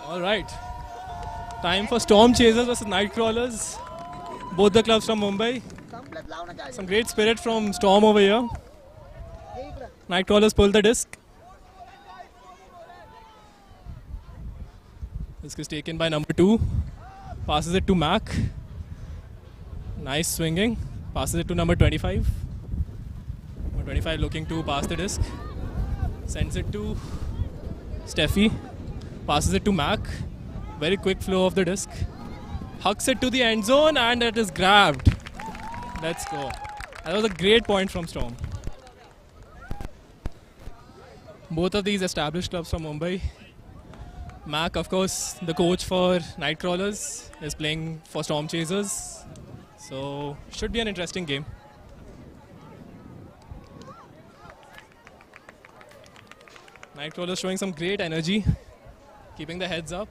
All right. Time for Storm Chasers versus Nightcrawlers. Both the clubs from Mumbai. Some great spirit from Storm over here. Nightcrawlers pull the disc. Disc is taken by number 2. Passes it to Mac. Nice swinging. Passes it to number 25. Number 25 looking to pass the disc. Sends it to Steffi. Passes it to Mac. Very quick flow of the disc. Hucks it to the end zone and it is grabbed. Let's go. That was a great point from Storm. Both of these established clubs from Mumbai. Mac, of course, the coach for Nightcrawlers, is playing for Storm Chasers. So, should be an interesting game. Nightcrawlers showing some great energy, keeping the heads up.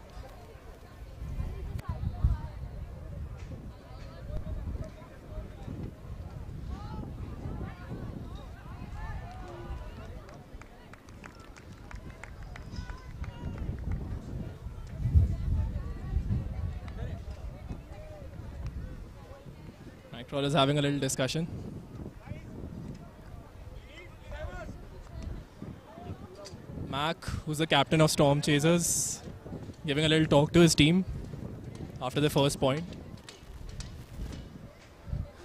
Nightcrawlers having a little discussion. Mac, who's the captain of Storm Chasers, giving a little talk to his team after the first point.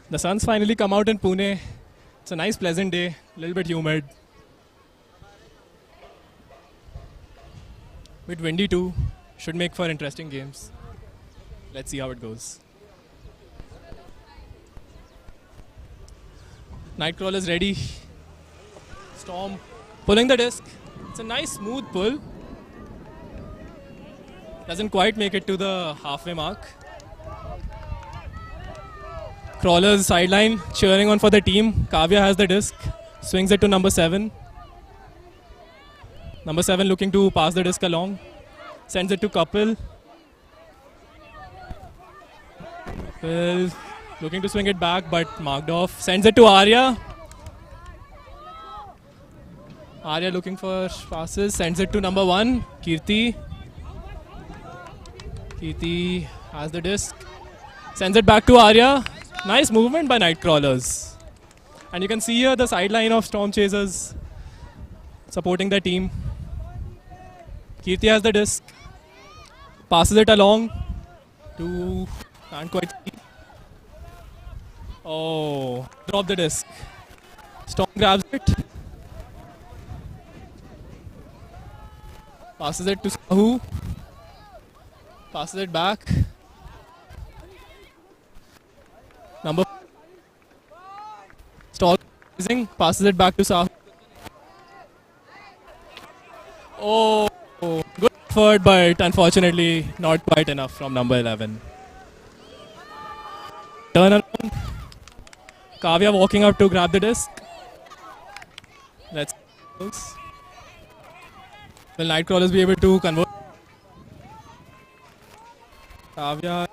The sun's finally come out in Pune. It's a nice, pleasant day, a little bit humid. Bit windy too. Should make for interesting games. Let's see how it goes. Nightcrawlers ready. Storm pulling the disc. It's a nice smooth pull. Doesn't quite make it to the halfway mark. Crawlers sideline cheering on for the team. Kavya has the disc. Swings it to number 7. Number 7 looking to pass the disc along. Sends it to Kapil. Kapil looking to swing it back but marked off. Sends it to Arya. Arya looking for passes. Sends it to number 1. Kirti. Kirti has the disc. Sends it back to Arya. Nice movement by Nightcrawlers. And you can see here the sideline of Storm Chasers supporting the team. Kirti has the disc. Passes it along to... Can't quite see. Oh, drop the disc. Storm grabs it. Passes it to Sahu. Passes it back. Number Stall passes it back to Sahu. Oh, good effort, but unfortunately not quite enough from number 11. Turn around. Kavya walking up to grab the disc. Let's go. Will Nightcrawlers be able to convert? Kavya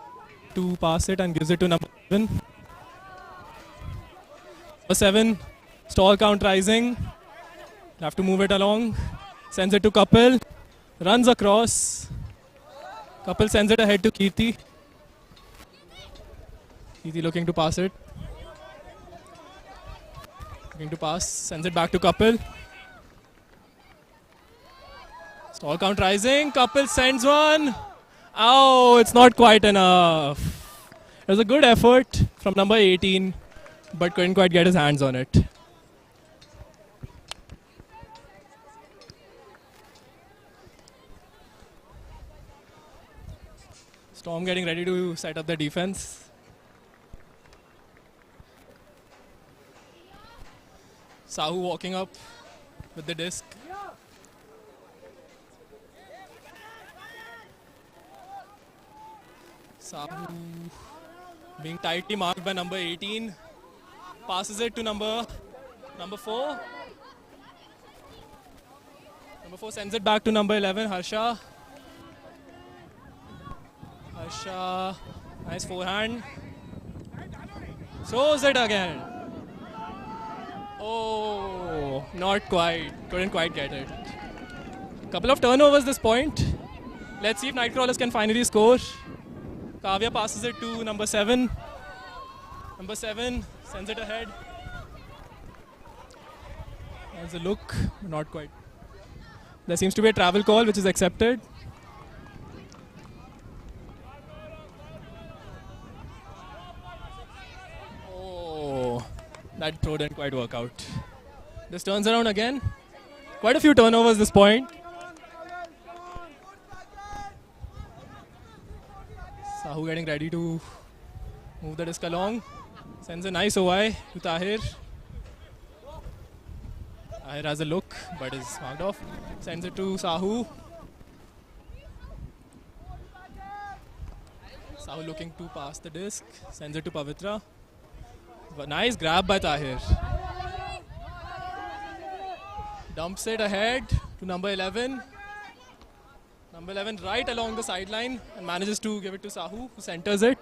to pass it and gives it to number 7. Number 7, stall count rising. Have to move it along. Sends it to Kapil. Runs across. Kapil sends it ahead to Kirti. Kirti looking to pass it. Looking to pass. Sends it back to Kapil. Stall count rising. Kapil sends one. Oh, it's not quite enough. It was a good effort from number 18, but couldn't quite get his hands on it. Storm getting ready to set up the defense. Sahu walking up with the disc. Sahu being tightly marked by number 18. Passes it to number 4. Number 4 sends it back to number 11, Harsha. Harsha, nice forehand. Throws it again. Oh, not quite. Couldn't quite get it. Couple of turnovers this point. Let's see if Nightcrawlers can finally score. Kavya passes it to number 7. Number 7 sends it ahead. There's a look, not quite. There seems to be a travel call which is accepted. Oh, that throw didn't quite work out. This turns around again. Quite a few turnovers this point. Sahu getting ready to move the disc along. Sends a nice OI to Tahir. Tahir has a look but is marked off. Sends it to Sahu. Sahu looking to pass the disc. Sends it to Pavitra. Nice grab by Tahir. Dumps it ahead to number 11. Number 11 right along the sideline and manages to give it to Sahu, who centers it.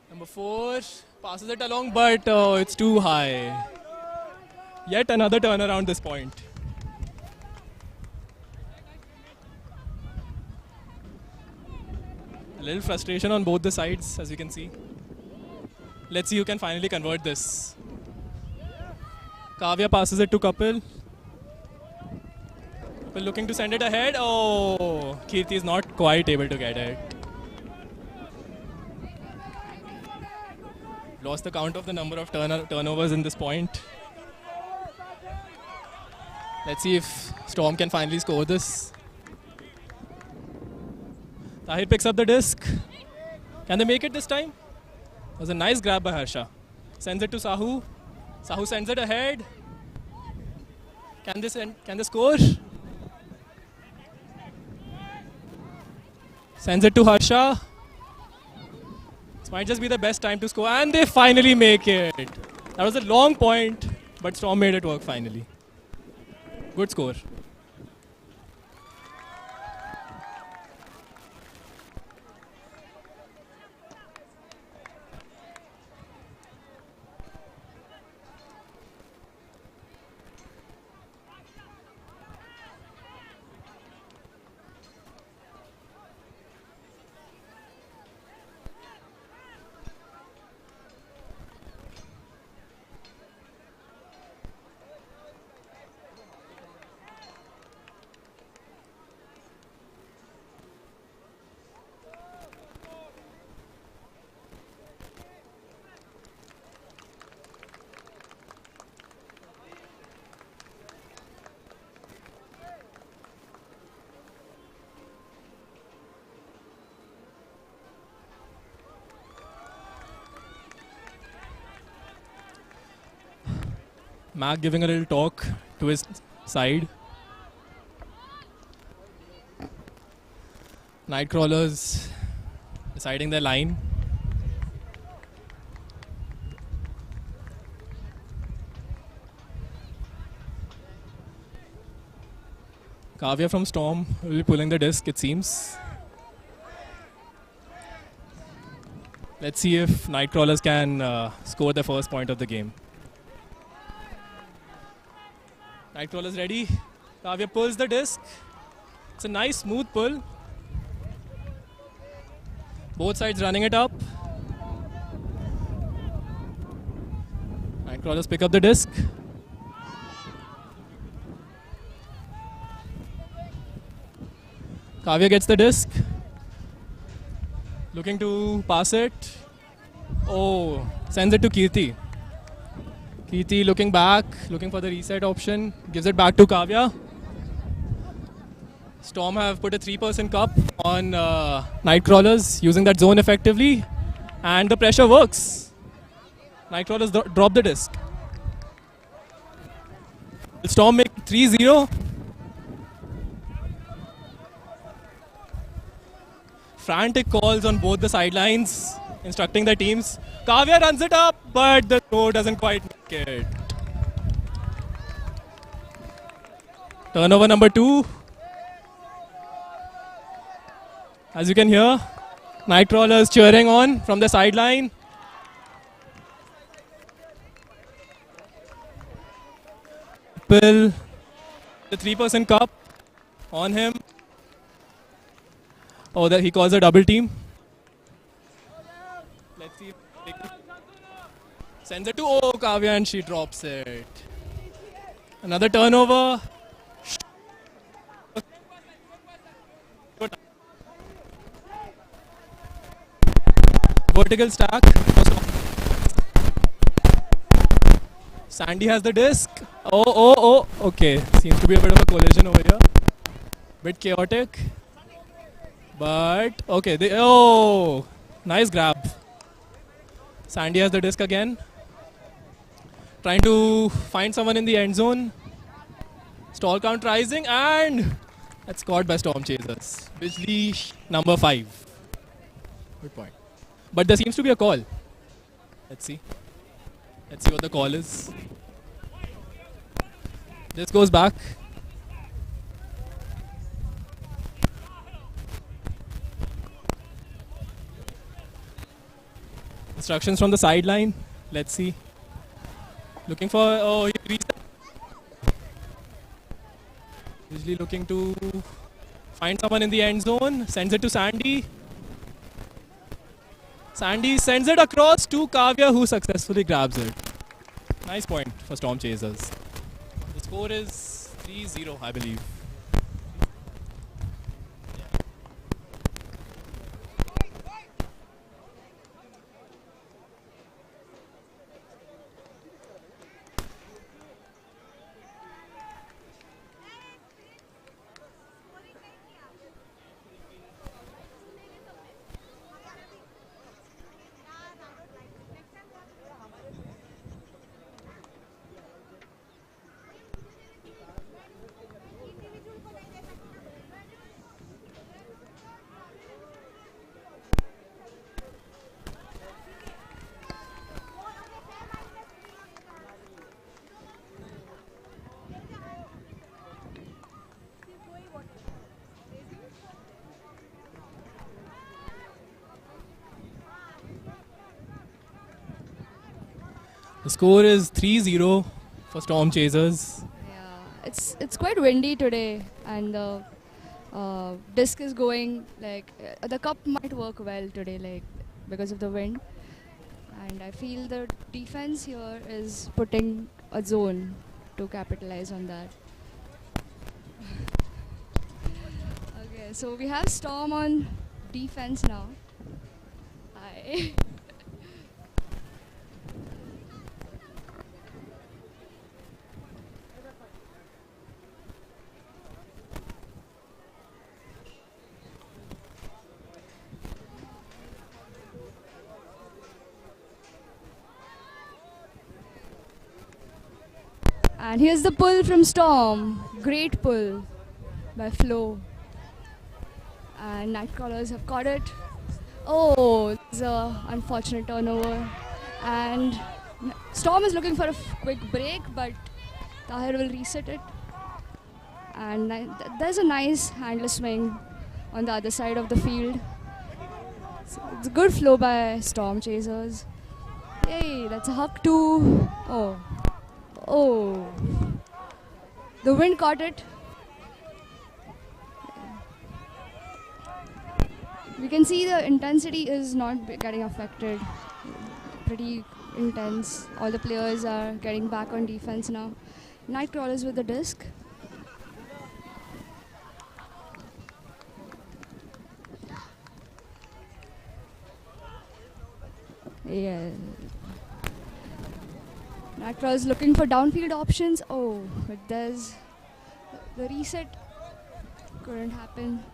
Number 4 passes it along, but it's too high. Yet another turnaround this point. A little frustration on both the sides, as you can see. Let's see who can finally convert this. Kavya passes it to Kapil. Kapil looking to send it ahead. Oh, Kirti is not quite able to get it. Lost the count of the number of turnovers in this point. Let's see if Storm can finally score this. Tahir picks up the disc. Can they make it this time? It was a nice grab by Harsha. Sends it to Sahu. Sahu sends it ahead. Can they score? Sends it to Harsha. This might just be the best time to score, and they finally make it. That was a long point, but Storm made it work finally. Good score. Mac giving a little talk to his side. Nightcrawlers deciding their line. Kavya from Storm will be pulling the disc, it seems. Let's see if Nightcrawlers can score the first point of the game. Nightcrawlers ready. Kavya pulls the disc. It's a nice smooth pull. Both sides running it up. Nightcrawlers pick up the disc. Kavya gets the disc. Looking to pass it. Oh, sends it to Kirti. Kirti looking back, looking for the reset option. Gives it back to Kavya. Storm have put a 3% cup on Nightcrawlers, using that zone effectively. And the pressure works. Nightcrawlers drop the disc. Will Storm make 3-0? Frantic calls on both the sidelines, instructing the teams. Kavya runs it up, but the throw doesn't quite make it. Turnover number 2. As you can hear, Nightcrawlers cheering on from the sideline. Bill, the 3% cup. On him. Oh, that he calls a double team. Let's see. Sends it to Kavya and she drops it. Another turnover. Vertical stack. Sandy has the disc. Oh. Okay. Seems to be a bit of a collision over here. Bit chaotic. But, okay. Nice grab. Sandy has the disc again. Trying to find someone in the end zone. Stall count rising and that's caught by Storm Chasers. Bijli number 5. Good point. But there seems to be a call. Let's see. Let's see what the call is. This goes back. Instructions from the sideline. Let's see. Looking for, he reached. Usually looking to find someone in the end zone. Sends it to Sandy. Sandy sends it across to Kavya, who successfully grabs it. Nice point for Storm Chasers. The score is 3-0, I believe. The score is 3-0 for Storm Chasers. Yeah, it's quite windy today, and the disc is going like the cup might work well today, like because of the wind. And I feel the defense here is putting a zone to capitalize on that. Okay, so we have Storm on defense now. Hi. And here's the pull from Storm. Great pull by Flo. And Nightcrawlers have caught it. Oh, it's an unfortunate turnover. And Storm is looking for a quick break, but Tahir will reset it. And there's a nice handler swing on the other side of the field. So it's a good flow by Storm Chasers. Yay, that's a huck to... Oh, the wind caught it. We can see the intensity is not getting affected. Pretty intense. All the players are getting back on defense now. Nightcrawlers with the disc. Yeah. Nightcrawlers looking for downfield options. Oh, but there's the reset couldn't happen.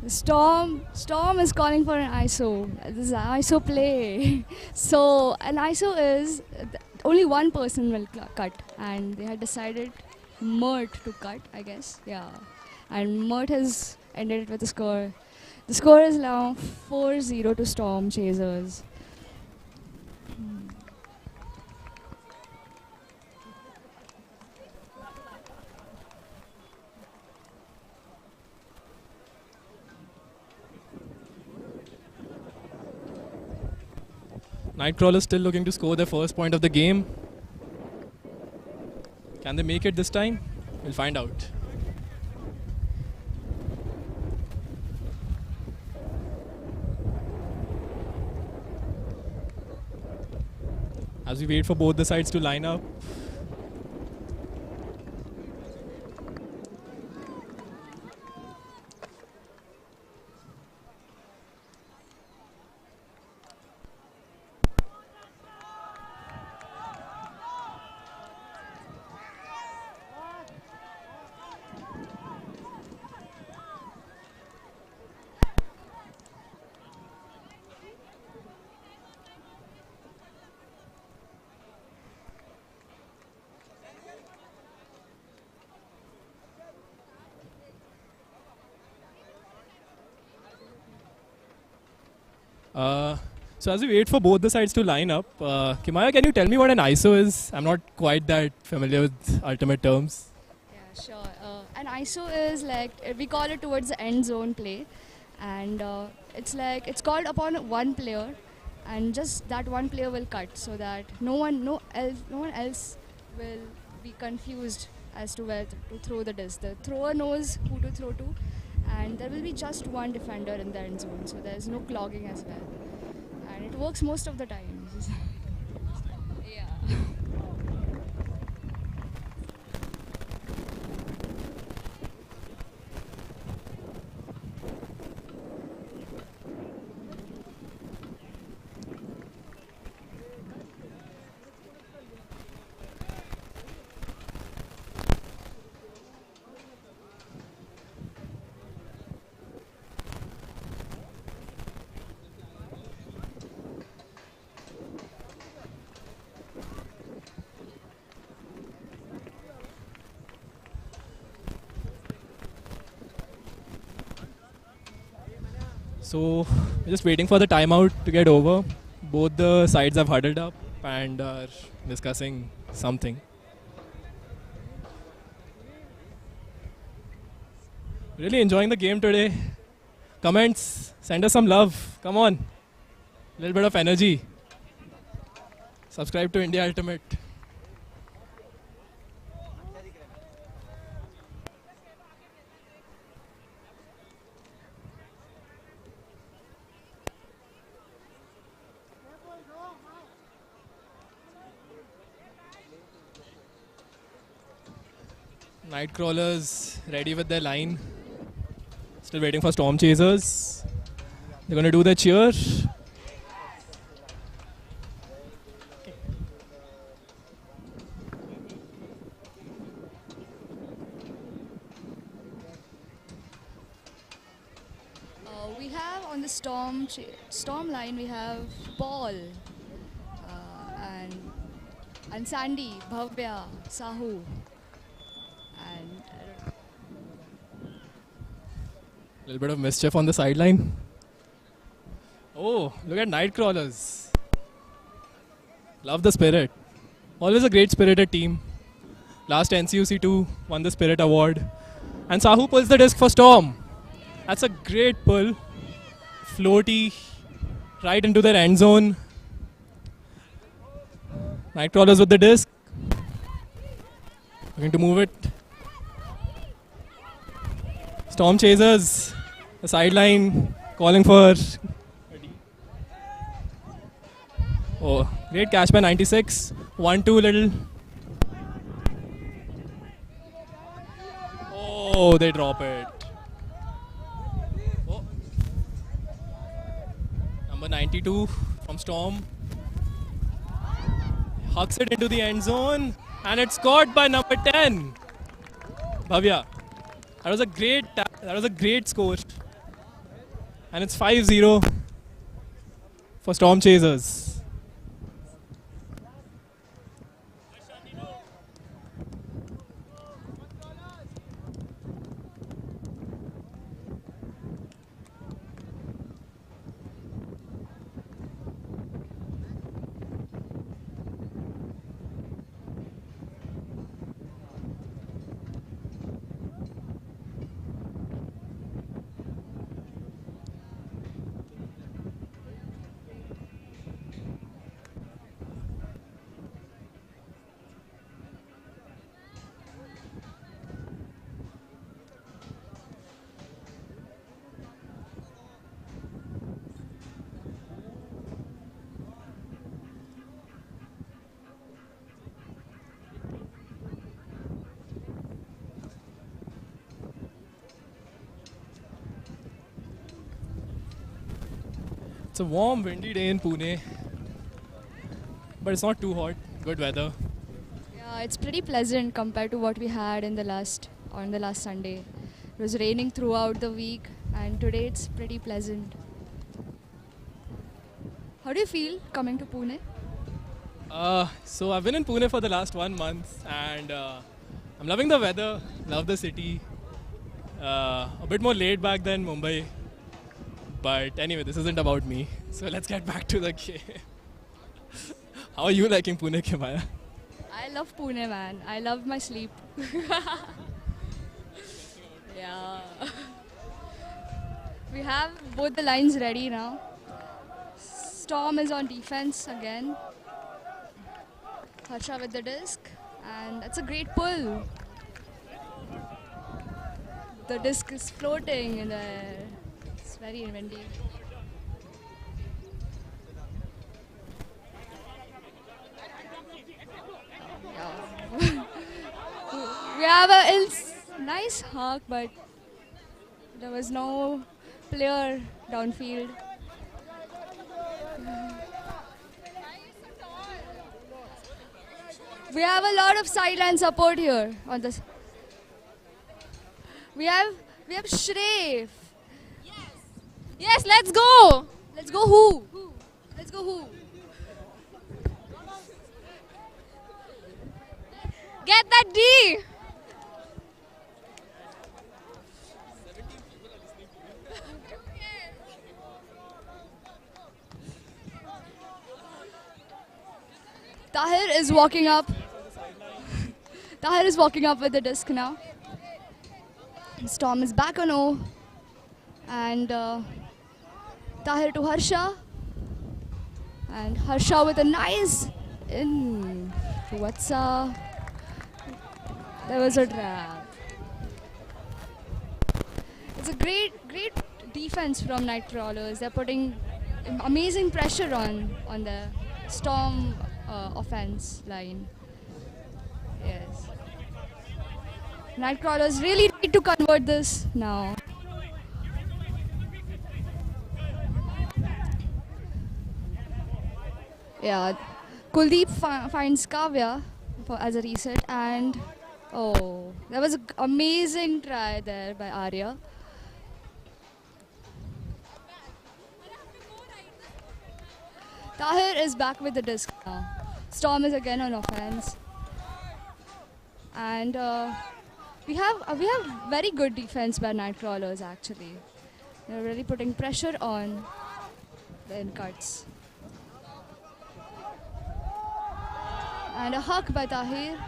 The Storm is calling for an ISO. This is an ISO play. So an ISO is only one person will cut, and they had decided Mert to cut, I guess. Yeah, and Mert has ended it with a score. The score is now 4-0 to Storm Chasers. Nightcrawler still looking to score their first point of the game. Can they make it this time? We'll find out. As we wait for both the sides to line up. So as we wait for both the sides to line up, Kimaya, can you tell me what an ISO is? I'm not quite that familiar with Ultimate terms. Yeah, sure. An ISO is like we call it towards the end zone play, and it's called upon one player, and just that one player will cut so that no one else will be confused as to where to throw the disc. The thrower knows who to throw to, and there will be just one defender in the end zone, so there is no clogging as well, and it works most of the time. Yeah. So we're just waiting for the timeout to get over. Both the sides have huddled up and are discussing something. Really enjoying the game today. Comments, send us some love. Come on. A little bit of energy. Subscribe to India Ultimate. Nightcrawlers ready with their line. Still waiting for Storm Chasers. They're going to do their cheer. We have on the storm line we have Paul and Sandy, Bhavya, Sahu, and A little bit of mischief on the sideline. Oh, look at Nightcrawlers. Love the spirit. Always a great spirited team. Last NCUC2 won the Spirit Award. And Sahu pulls the disc for Storm. That's a great pull. Floaty. Right into their end zone. Nightcrawlers with the disc. Looking to move it. Storm Chasers. The sideline calling for... Oh, great catch by 96. 1-2 little. Oh, they drop it. Oh. Number 92 from Storm. Hucks it into the end zone. And it's caught by number 10. Bhavya. That was a great score. And it's 5-0 for Storm Chasers. It's a warm, windy day in Pune, but it's not too hot. Good weather. Yeah, it's pretty pleasant compared to what we had on the last Sunday. It was raining throughout the week, and today it's pretty pleasant. How do you feel coming to Pune? So I've been in Pune for the last 1 month, and I'm loving the weather. Love the city. A bit more laid back than Mumbai. But anyway, this isn't about me. So let's get back to the game. How are you liking Pune, Kimaya? I love Pune, man. I love my sleep. Yeah. We have both the lines ready now. Storm is on defense again. Harsha with the disc, and that's a great pull. The disc is floating in the air. It's very windy. Yeah. We have a nice hawk, but there was no player downfield. We have a lot of sideline support here on this. We have Shref. Yes, let's go. Let's go who? Let's go who? Get that D. Tahir is walking up. Tahir is walking up with the disc now. Storm is back on O. And Tahir to Harsha. And Harsha with a nice in to Vatsa. There was a trap. It's a great defense from Nightcrawlers. They're putting amazing pressure on the Storm offense line. Yes. Nightcrawlers really need to convert this now. Yeah. Kuldeep finds Kavya as a reset, and oh, that was an amazing try there by Arya. Tahir is back with the disc now. Storm is again on offense, and we have very good defense by Nightcrawlers actually. They're really putting pressure on the in cuts. And a hug by Tahir.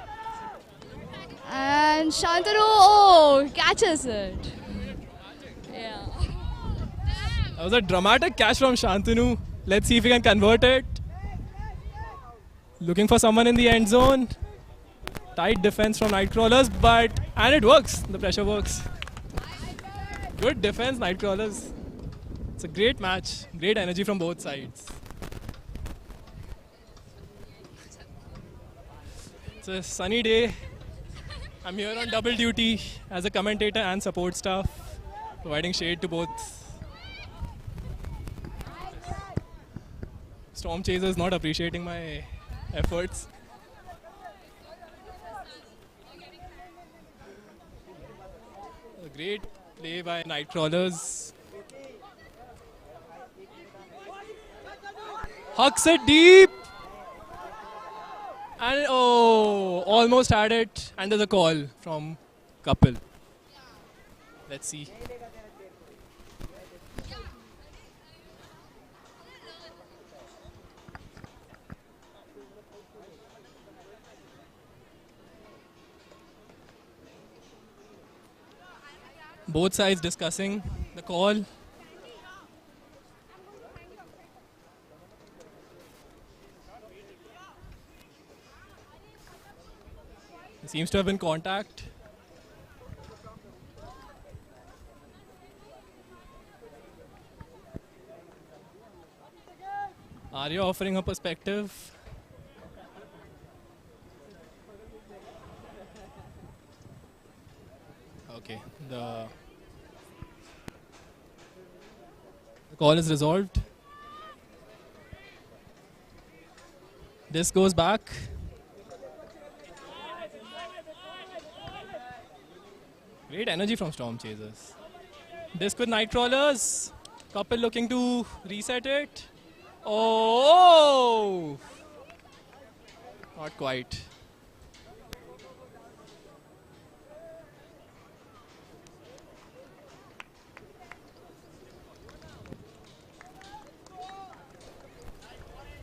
And Shantanu, catches it. Yeah. That was a dramatic catch from Shantanu. Let's see if he can convert it. Looking for someone in the end zone. Tight defense from Nightcrawlers, and it works. The pressure works. Good defense, Nightcrawlers. It's a great match. Great energy from both sides. It's a sunny day. I'm here on double duty as a commentator and support staff, providing shade to both. Storm Chaser is not appreciating my efforts. A great play by Nightcrawlers. Hucks it deep. And oh, almost had it. And there's a call from Kapil. Let's see. Both sides discussing the call. There seems to have been contact. Arya offering her perspective. Okay, the call is resolved. This goes back. Great energy from Storm Chasers. Disc with Nightcrawlers. Couple looking to reset it. Oh! Not quite.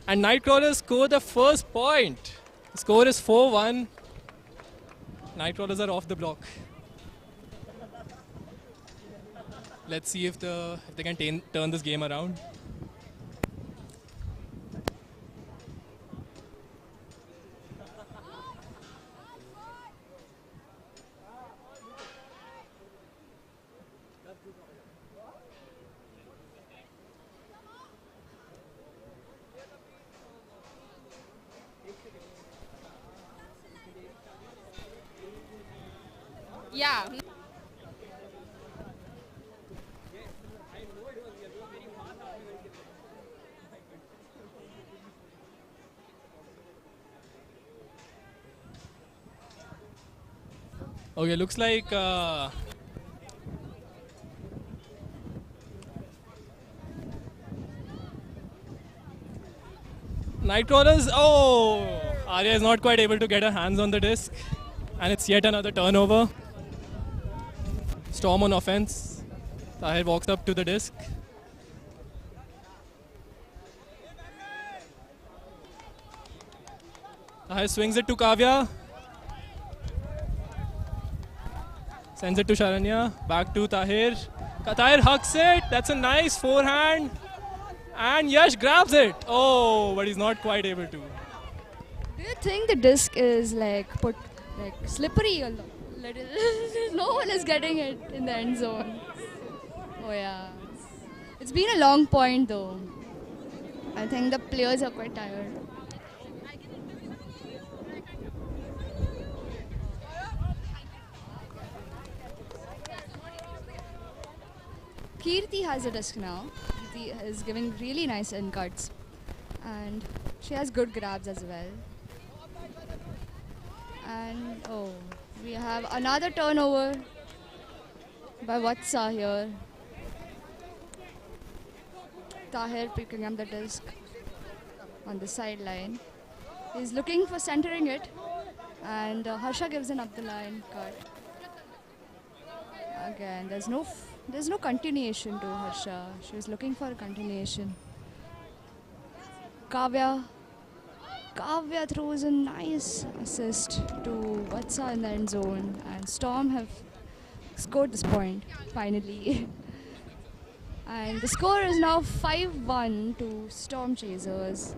And Nightcrawlers score the first point. The score is 4-1. Nightcrawlers are off the block. Let's see if they can turn this game around. Yeah. Okay, looks like Nightcrawlers. Oh, Arya is not quite able to get her hands on the disc, and it's yet another turnover. Storm on offense. Tahir walks up to the disc. Tahir swings it to Kavya. Sends it to Sharanya. Back to Tahir. Tahir hucks it. That's a nice forehand. And Yash grabs it. Oh, but he's not quite able to. Do you think the disc is like slippery a little? No one is getting it in the end zone. Oh yeah. It's been a long point though. I think the players are quite tired. Kirti has a disc now. Kirti is giving really nice end cuts. And she has good grabs as well. And oh, we have another turnover by Vatsa here. Tahir picking up the disc on the sideline. He's looking for centering it. And Harsha gives an up the line cut. Again, there's no continuation to Harsha. She was looking for a continuation. Kavya throws a nice assist to Vatsa in the end zone, and Storm have scored this point finally. And the score is now 5-1 to Storm Chasers.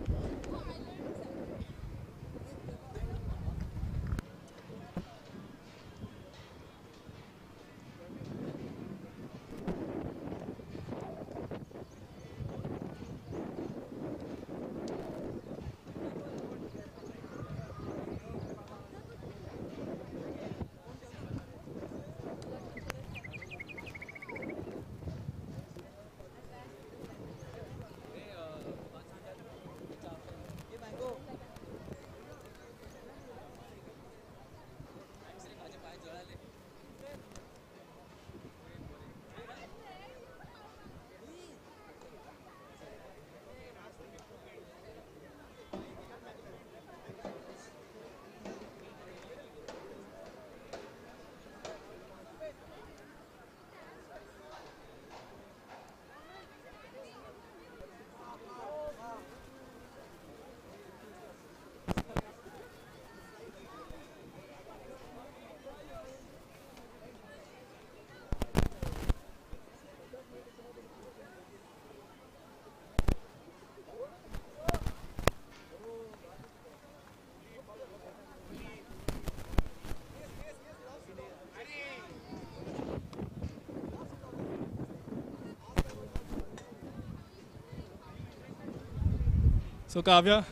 So Kavya,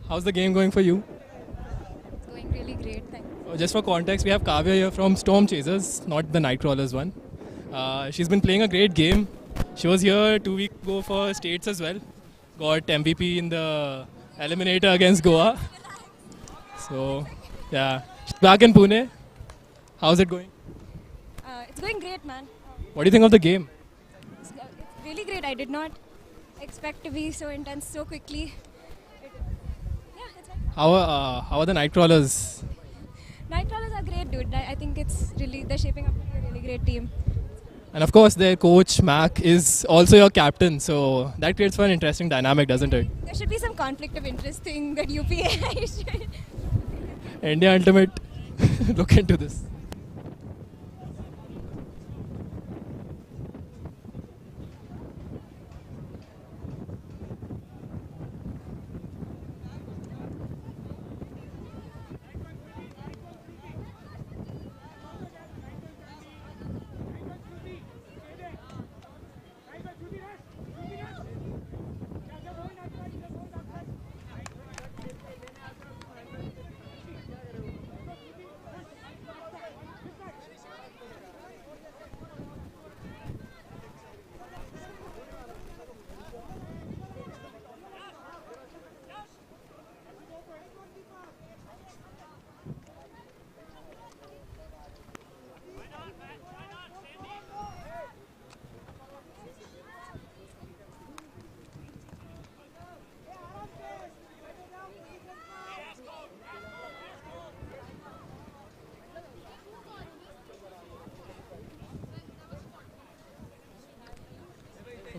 how's the game going for you? It's going really great. Thank you. Just for context, we have Kavya here from Storm Chasers, not the Nightcrawlers one. She's been playing a great game. She was here 2 weeks ago for States as well. Got MVP in the eliminator against Goa. So, yeah. Back in Pune. How's it going? It's going great, man. What do you think of the game? It's really great. I did not expect to be so intense so quickly. Yeah, it's fine. How are the night crawlers? Nightcrawlers are great, dude. I think they're shaping up to be a really great team. And of course, their coach Mac is also your captain, so that creates for an interesting dynamic, doesn't it? There should be some conflict of interest thing that UPA should. India Ultimate, look into this.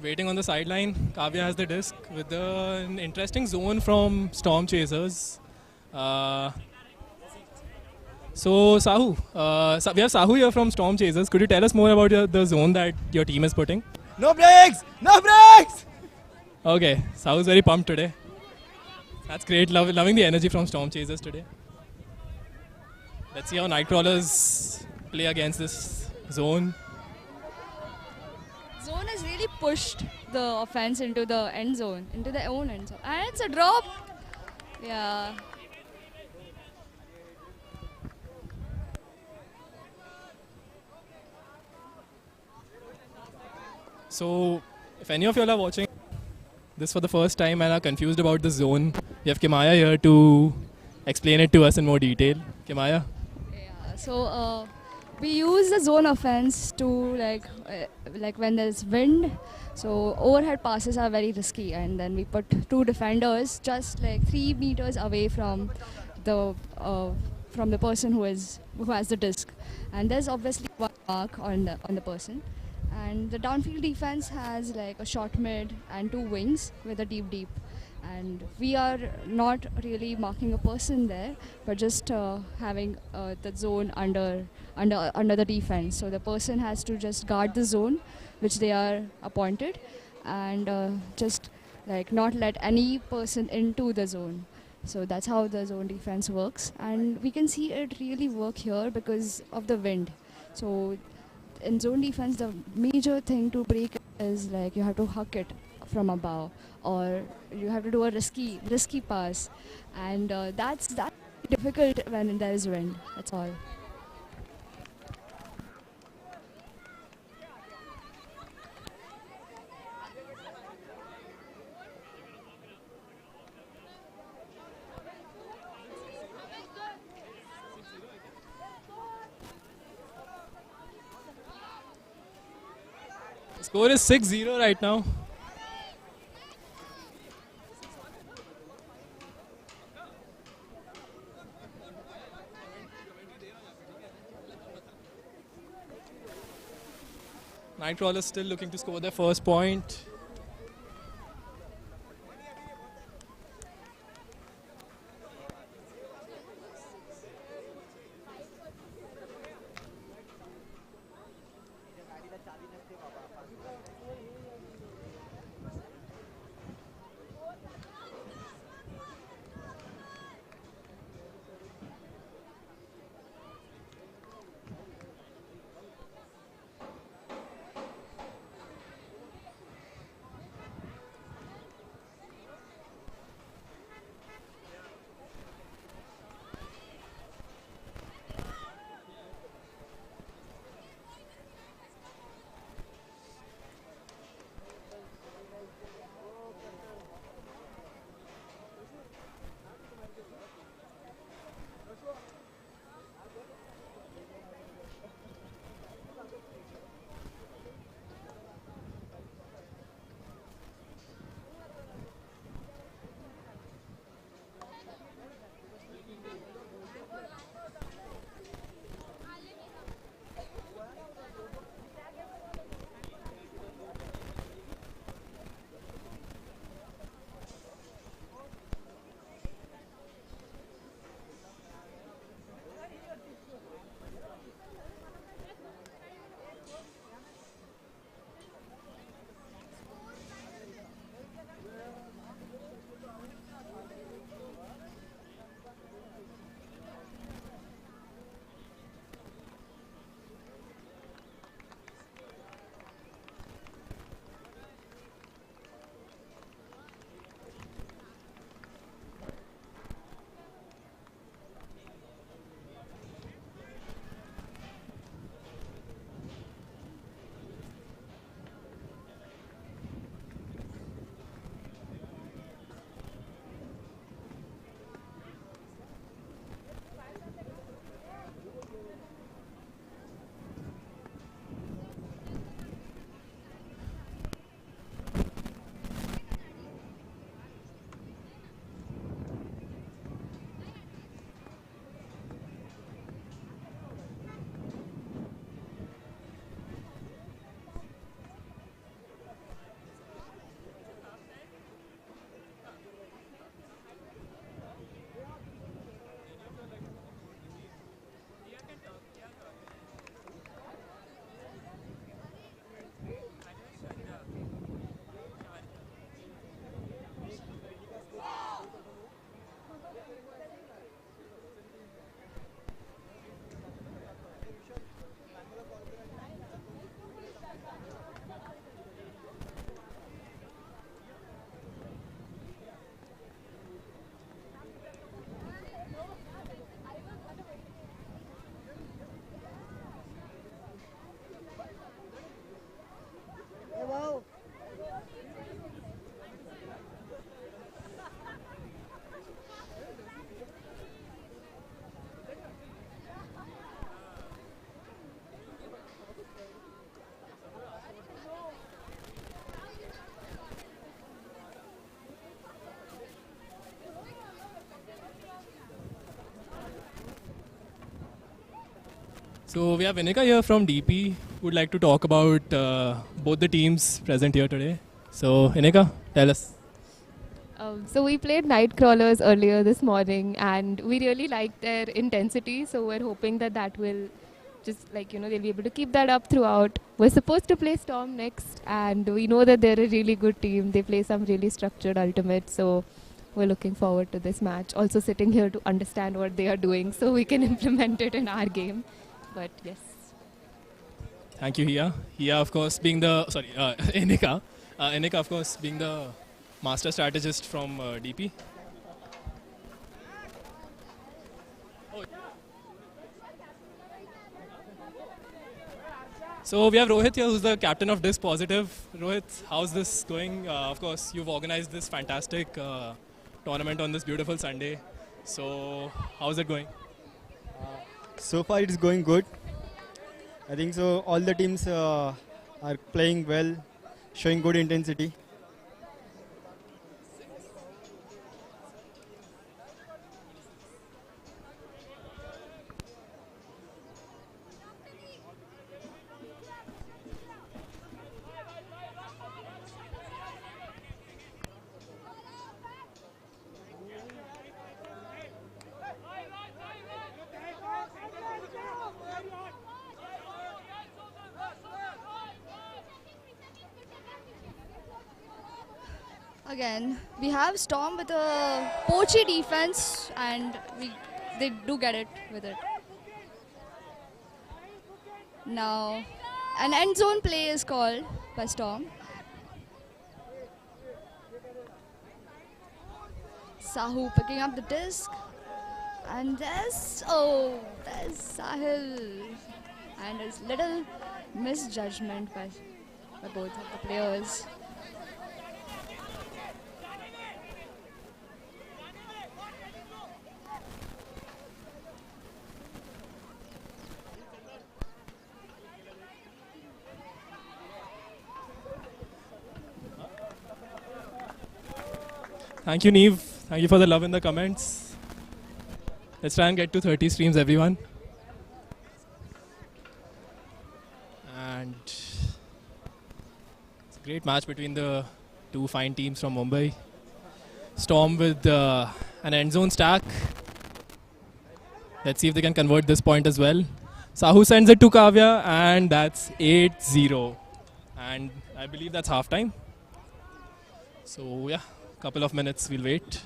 Waiting on the sideline, Kavya has the disc with an interesting zone from Storm Chasers. So Sahu, we have Sahu here from Storm Chasers. Could you tell us more about the zone that your team is putting? No breaks! No breaks! Okay, Sahu's very pumped today. That's great, loving the energy from Storm Chasers today. Let's see how Nightcrawlers play against this zone. Zone has really pushed the offense into the end zone, into their own end zone. And it's a drop. Yeah. So, if any of you all are watching this for the first time and are confused about the zone, we have Kimaya here to explain it to us in more detail. Kimaya? Yeah. So we use the zone offense to like when there's wind. So overhead passes are very risky, and then we put two defenders just like 3 meters away from the person who has the disc, and there's obviously one mark on the person. And the downfield defense has like a short mid and 2 wings with a deep. And we are not really marking a person there, but just having the zone under the defense. So the person has to just guard the zone, which they are appointed, and just like not let any person into the zone. So that's how the zone defense works, and we can see it really work here because of the wind. So in zone defense, the major thing to break is like you have to huck it from above, or you have to do a risky pass, and that's difficult when there is wind. That's all. The score is 6-0 right now. Nightcrawlers still looking to score their first point. So we have Inika here from DP who would like to talk about both the teams present here today. So Inika, tell us. So we played night crawlers earlier this morning, and we really liked their intensity. So we're hoping that that will just they'll be able to keep that up throughout. We're supposed to play Storm next, and we know that they're a really good team. They play some really structured ultimate, so we're looking forward to this match. Also sitting here to understand what they are doing, so we can implement it in our game. But yes. Thank you, Hia. Hia, of course, being the Inika. Inika, of course, being the master strategist from DP. So we have Rohit here, who's the captain of Disc Positive. Rohit, how's this going? Of course, you've organized this fantastic tournament on this beautiful Sunday. So how's it going? So far it is going good. I think so all the teams are playing well, showing good intensity. Again, we have Storm with a poachy defense, and they do get it with it. Now, an end zone play is called by Storm. Sahu picking up the disc, and there's Sahil, and there's little misjudgment by both of the players. Thank you, Neve. Thank you for the love in the comments. Let's try and get to 30 streams, everyone. And it's a great match between the two fine teams from Mumbai. Storm with an end zone stack. Let's see if they can convert this point as well. Sahu sends it to Kavya, and that's 8-0. And I believe that's halftime. So yeah, couple of minutes, we'll wait.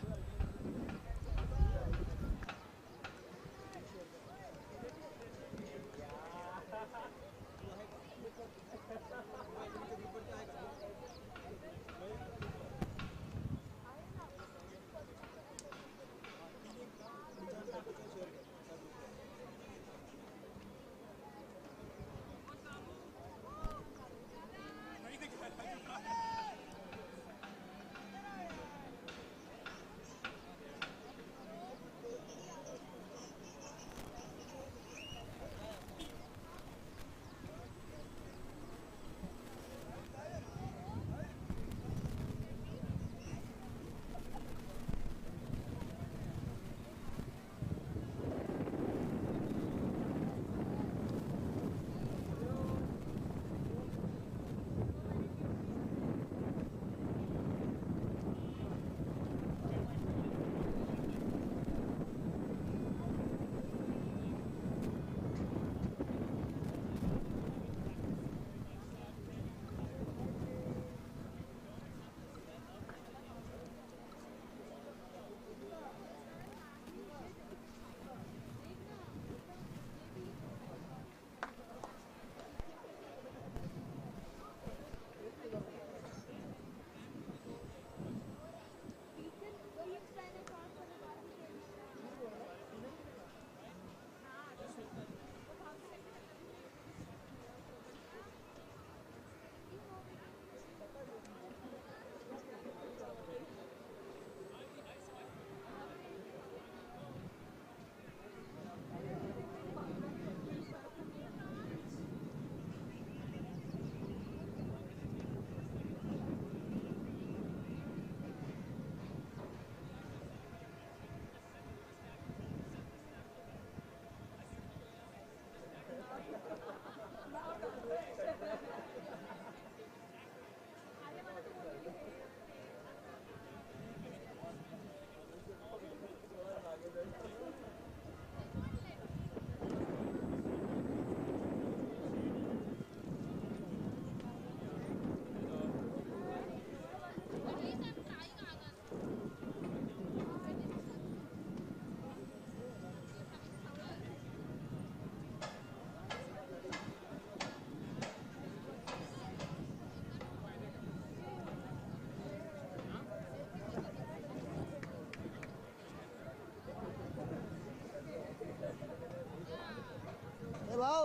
लाओ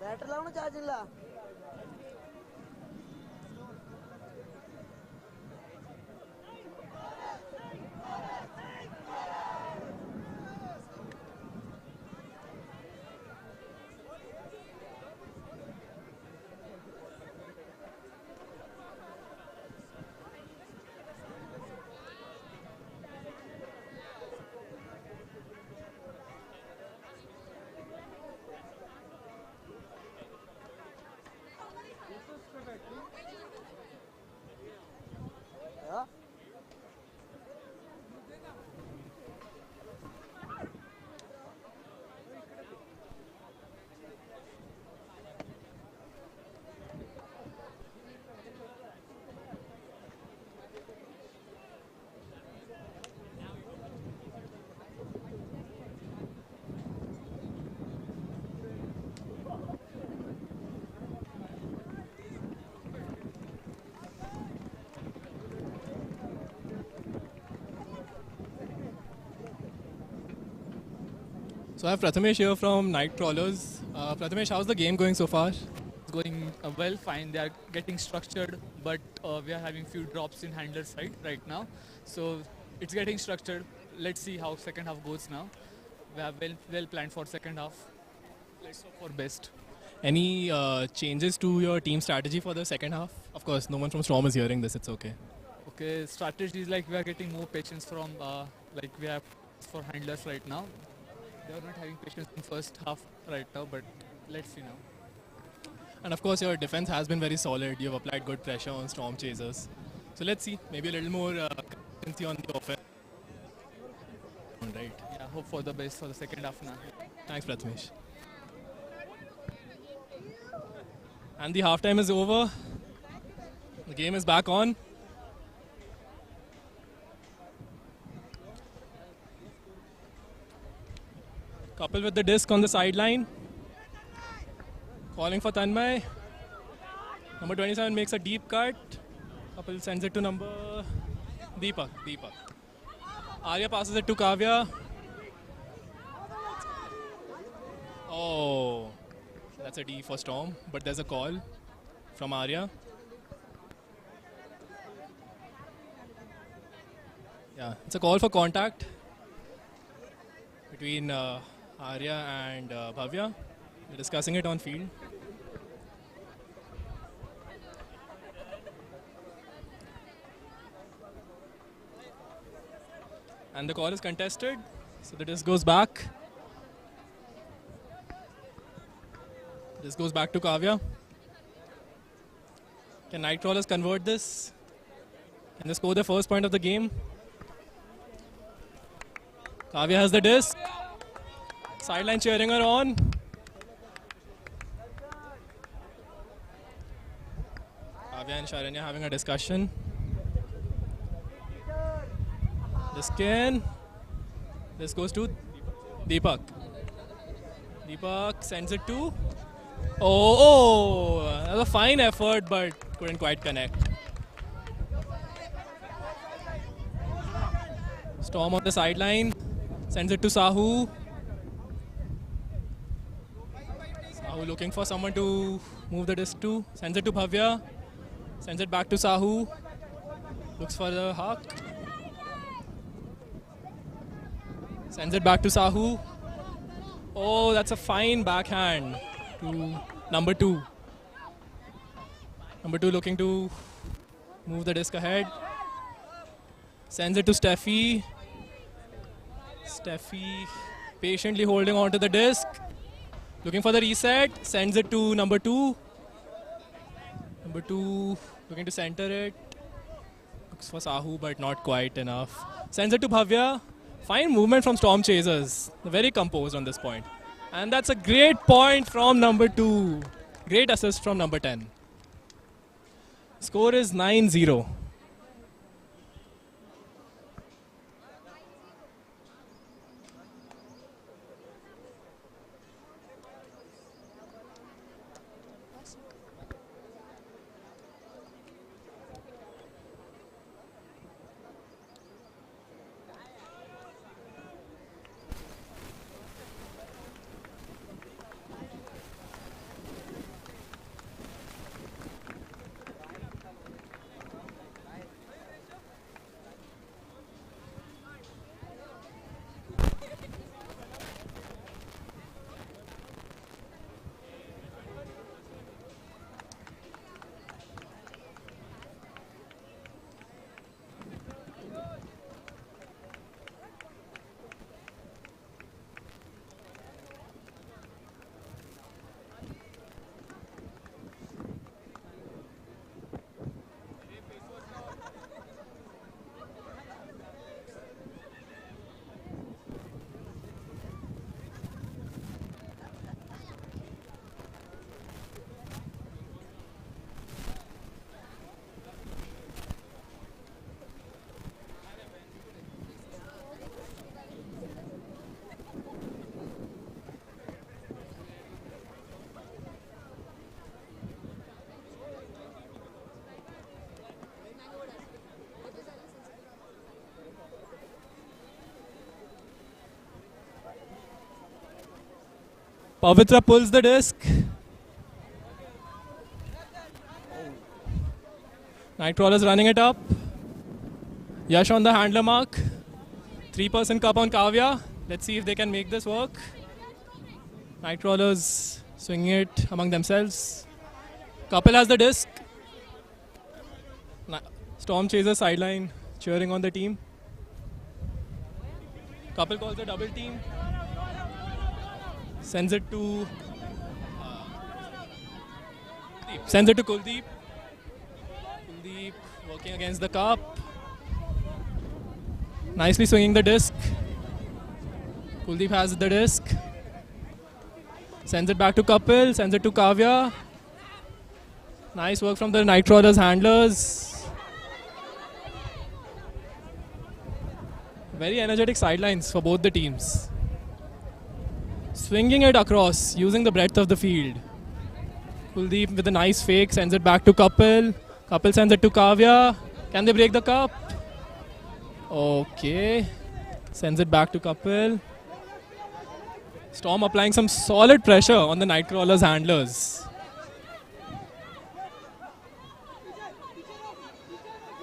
बैटर लाओ ना charging ला So I have Prathamesh here from Night Crawlers. Prathamesh, how's the game going so far? It's going well, fine. They are getting structured, but we are having few drops in handler side right now. So it's getting structured. Let's see how second half goes now. We have well planned for second half. Let's hope for best. Any changes to your team strategy for the second half? Of course, no one from Storm is hearing this. It's okay. Okay, strategy is like we are getting more patience from like we have for handlers right now. They are not having patience in first half right now, but let's see now. And of course, your defense has been very solid. You've applied good pressure on Storm chasers. So let's see. Maybe a little more consistency on the offense. Right. Yeah, hope for the best for the second half now. Thanks, Prathamesh. And the halftime is over. The game is back on. Couple with the disc on the sideline. Calling for Tanmay. Number 27 makes a deep cut. Couple sends it to number Deepak. Arya passes it to Kavya. Oh, that's a D for Storm, but there's a call from Arya. Yeah, it's a call for contact between Arya and Bhavya. They're discussing it on field. And the call is contested, so the disc goes back. This goes back to Kavya. Can Nightcrawlers convert this? Can they score the first point of the game? Kavya has the disc. Sideline cheering her on. Kavya and Sharanya having a discussion. This goes to Deepak. Deepak sends it to. Oh, that was a fine effort, but couldn't quite connect. Storm on the sideline, sends it to Sahu. Sahu looking for someone to move the disc to. Sends it to Bhavya. Sends it back to Sahu. Looks for the Hawk. Sends it back to Sahu. Oh, that's a fine backhand to number 2. Number 2 looking to move the disc ahead. Sends it to Steffi. Steffi patiently holding on to the disc. Looking for the reset. Sends it to number 2. Number 2 looking to center it. Looks for Sahu, but not quite enough. Sends it to Bhavya. Fine movement from Storm Chasers. They're very composed on this point. And that's a great point from number 2. Great assist from number 10. Score is 9-0. Pavitra pulls the disc. Nightcrawler's running it up. Yash on the handler mark. 3% cup on Kavya. Let's see if they can make this work. Nightcrawlers swinging it among themselves. Kapil has the disc. Storm Chaser sideline cheering on the team. Kapil calls a double team. Sends it to Kuldeep. Kuldeep working against the cup. Nicely swinging the disc. Kuldeep has the disc. Sends it back to Kapil. Sends it to Kavya. Nice work from the Nightcrawlers handlers. Very energetic sidelines for both the teams. Swinging it across, using the breadth of the field. Kuldeep with a nice fake, sends it back to Kapil. Kapil sends it to Kavya. Can they break the cup? Okay. Sends it back to Kapil. Storm applying some solid pressure on the Nightcrawlers handlers.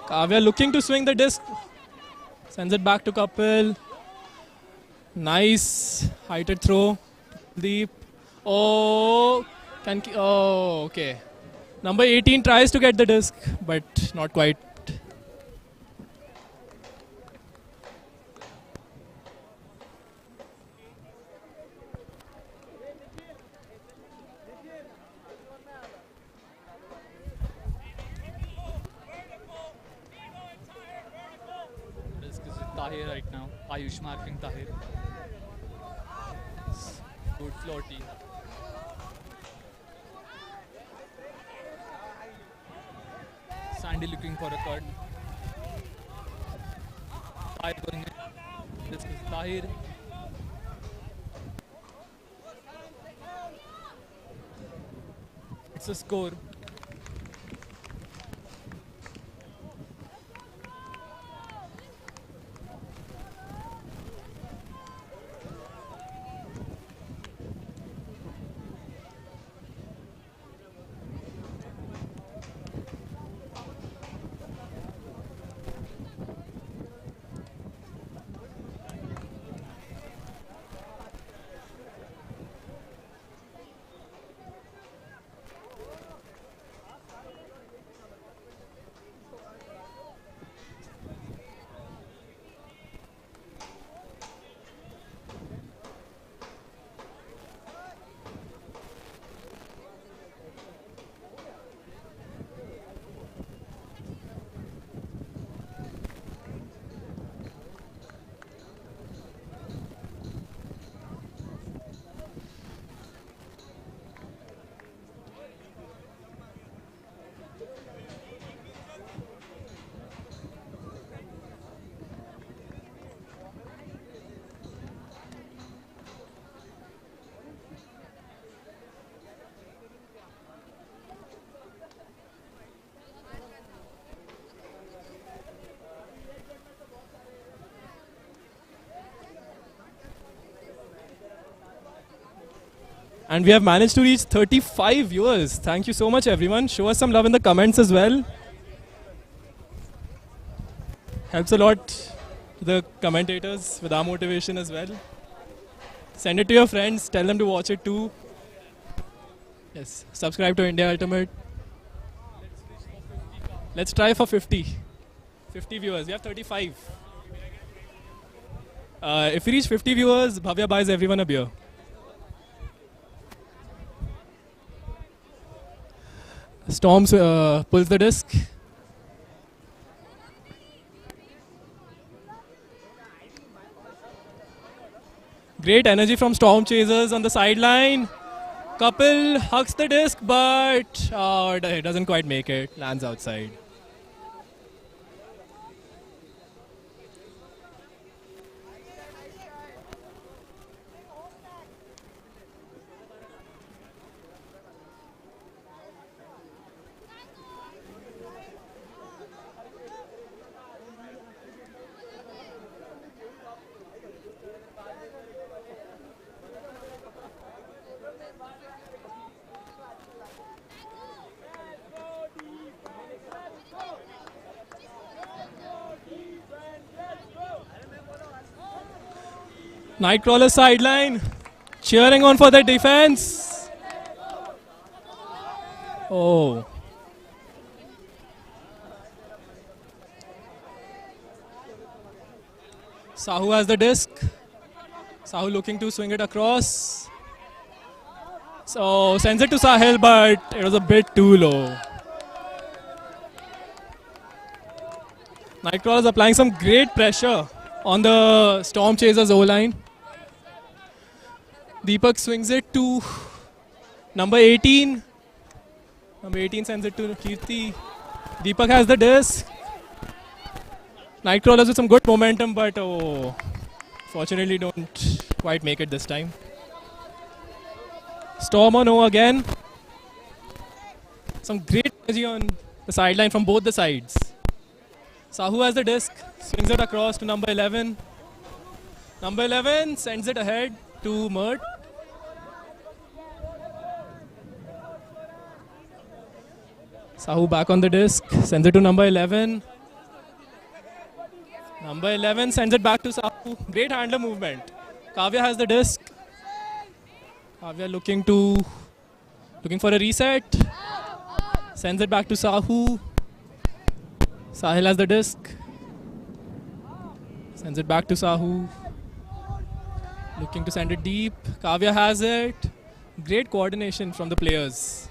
Kavya looking to swing the disc. Sends it back to Kapil. Nice heighted throw. Deep. Oh, okay. Number 18 tries to get the disc, but not quite. Disc is with Tahir right now. Ayush marking Tahir. Good floaty. Sandy looking for a cut. Tahir going in. This is Tahir. It's a score. And we have managed to reach 35 viewers. Thank you so much, everyone. Show us some love in the comments as well. Helps a lot to the commentators with our motivation as well. Send it to your friends. Tell them to watch it too. Yes. Subscribe to India Ultimate. Let's try for 50. 50 viewers. We have 35. If we reach 50 viewers, Bhavya buys everyone a beer. Storms pulls the disc. Great energy from Storm Chasers on the sideline. Kapil hugs the disc, but it doesn't quite make it. Lands outside. Nightcrawler sideline, cheering on for the defense. Oh. Sahu has the disc. Sahu looking to swing it across. So sends it to Sahil, but it was a bit too low. Nightcrawlers applying some great pressure on the Storm Chasers O-line. Deepak swings it to number 18. Number 18 sends it to Kirti. Deepak has the disc. Nightcrawlers with some good momentum, but oh, fortunately don't quite make it this time. Storm on O again. Some great energy on the sideline from both the sides. Sahu has the disc, swings it across to number 11. Number 11 sends it ahead to Mert. Sahu back on the disc, sends it to number 11. Number 11 sends it back to Sahu. Great handler movement. Kavya has the disc. Kavya looking for a reset. Sends it back to Sahu. Sahil has the disc. Sends it back to Sahu. Looking to send it deep. Kavya has it. Great coordination from the players.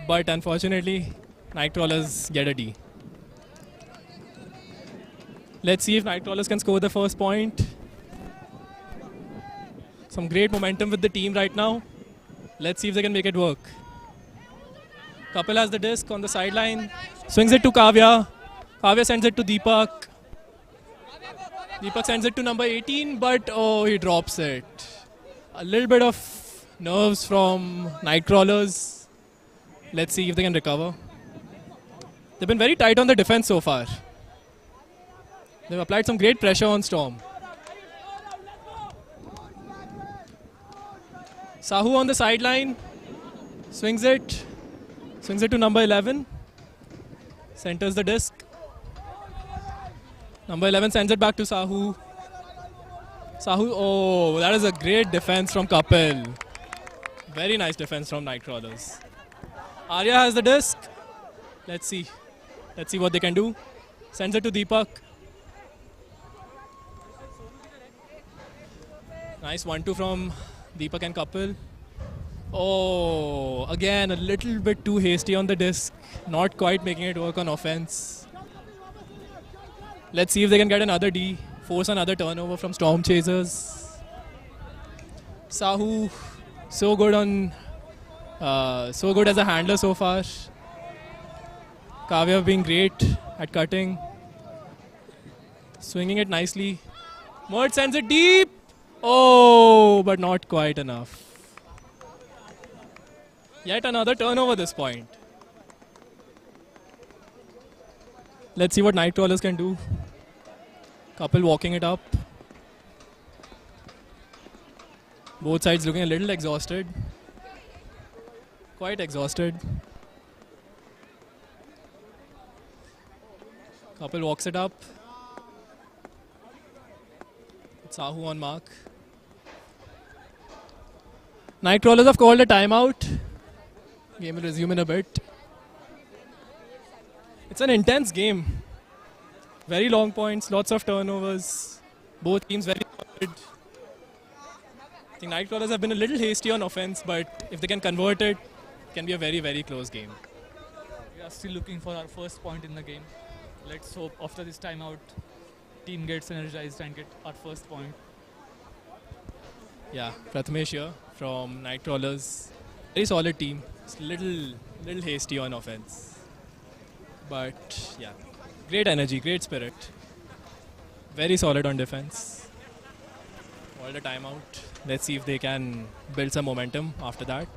But unfortunately, Nightcrawlers get a D. Let's see if Nightcrawlers can score the first point. Some great momentum with the team right now. Let's see if they can make it work. Kapil has the disc on the sideline. Swings it to Kavya. Kavya sends it to Deepak. Deepak sends it to number 18, but oh, he drops it. A little bit of nerves from Nightcrawlers. Let's see if they can recover. They've been very tight on the defense so far. They've applied some great pressure on Storm. Sahu on the sideline. Swings it to number 11. Centers the disc. Number 11 sends it back to Sahu. Sahu, oh, that is a great defense from Kapil. Very nice defense from Nightcrawlers. Arya has the disc. Let's see what they can do. Sends it to Deepak. Nice 1-2 from Deepak and Kapil. Oh, again a little bit too hasty on the disc. Not quite making it work on offense. Let's see if they can get another D. Force another turnover from Storm Chasers. Sahu, so good as a handler so far. Kavya being great at cutting. Swinging it nicely. Mert sends it deep. Oh, but not quite enough. Yet another turnover this point. Let's see what Nightcrawlers can do. Kapil walking it up. Both sides looking a little exhausted. Quite exhausted. Kapil walks it up. Sahu on mark. Nightcrawlers have called a timeout. Game will resume in a bit. It's an intense game. Very long points, lots of turnovers. Both teams very solid. I think Nightcrawlers have been a little hasty on offense, but if they can convert it, it can be a very, very close game. We are still looking for our first point in the game. Let's hope after this timeout, team gets energized and get our first point. Yeah, Prathamesh here from Nightcrawlers. Very solid team. It's little hasty on offense. But yeah, great energy, great spirit. Very solid on defense. All the timeout. Let's see if they can build some momentum after that.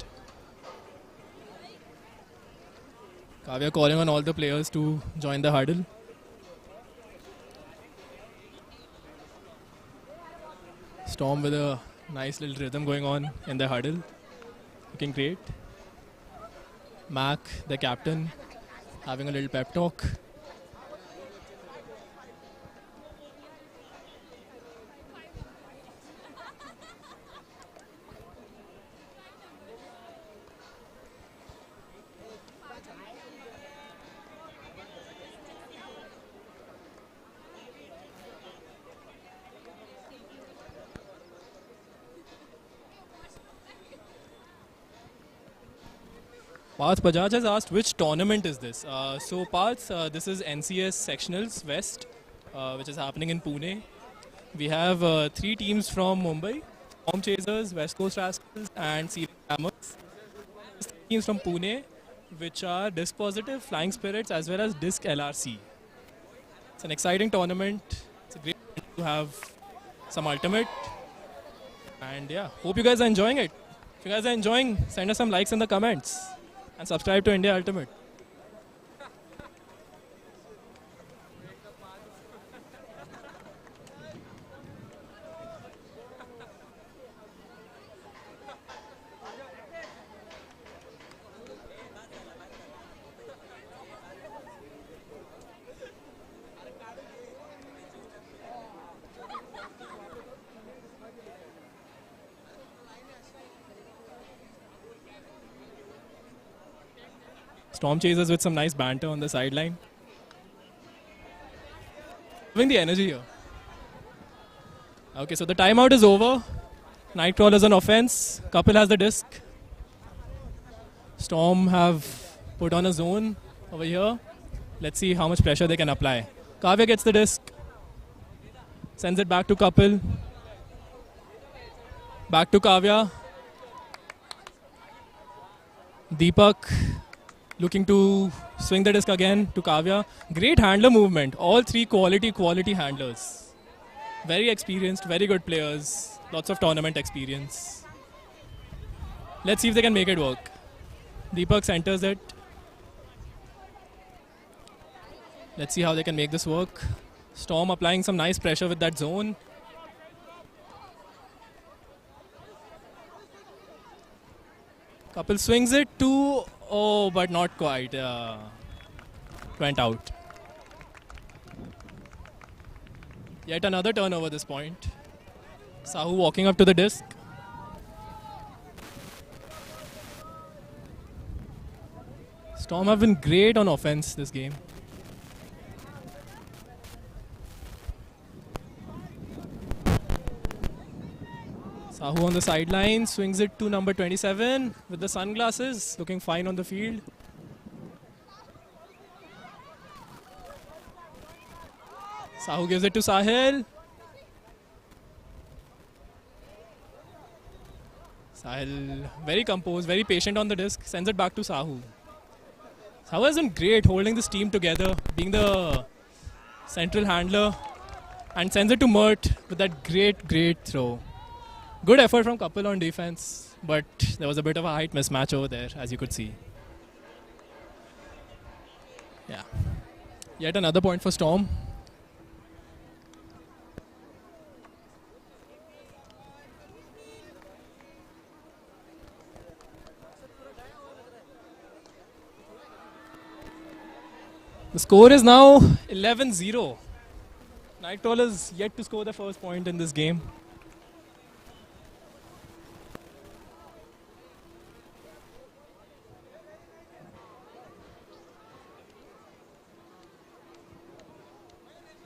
Kavya calling on all the players to join the huddle. Storm with a nice little rhythm going on in the huddle. Looking great. Mac, the captain, having a little pep talk. Parth Bajaj has asked which tournament is this. So Parth, this is NCS Sectionals West, which is happening in Pune. We have 3 teams from Mumbai: Storm Chasers, West Coast Rascals, and Sea Hammers. 3 teams from Pune, which are Disc Positive, Flying Spirits, as well as Disc LRC. It's an exciting tournament. It's a great to have some ultimate. And yeah, hope you guys are enjoying it. If you guys are enjoying, send us some likes in the comments and subscribe to India Ultimate. Storm Chasers with some nice banter on the sideline. Having the energy here. Okay, so the timeout is over. Nightcrawler's on offense. Kapil has the disc. Storm have put on a zone over here. Let's see how much pressure they can apply. Kavya gets the disc. Sends it back to Kapil. Back to Kavya. Deepak looking to swing the disc again to Kavya. Great handler movement. All 3 quality handlers. Very experienced, very good players. Lots of tournament experience. Let's see if they can make it work. Deepak centers it. Let's see how they can make this work. Storm applying some nice pressure with that zone. Kapil swings it to... Oh, but not quite. Went out. Yet another turnover this point. Sahu walking up to the disc. Storm have been great on offense this game. Sahu on the sideline, swings it to number 27 with the sunglasses, looking fine on the field. Sahu gives it to Sahil. Sahil very composed, very patient on the disc, sends it back to Sahu. Sahu has been great holding this team together, being the central handler, and sends it to Mert with that great throw. Good effort from Kapil on defense, but there was a bit of a height mismatch over there, as you could see. Yeah. Yet another point for Storm. The score is now 11-0. Nightcrawlers yet to score the first point in this game.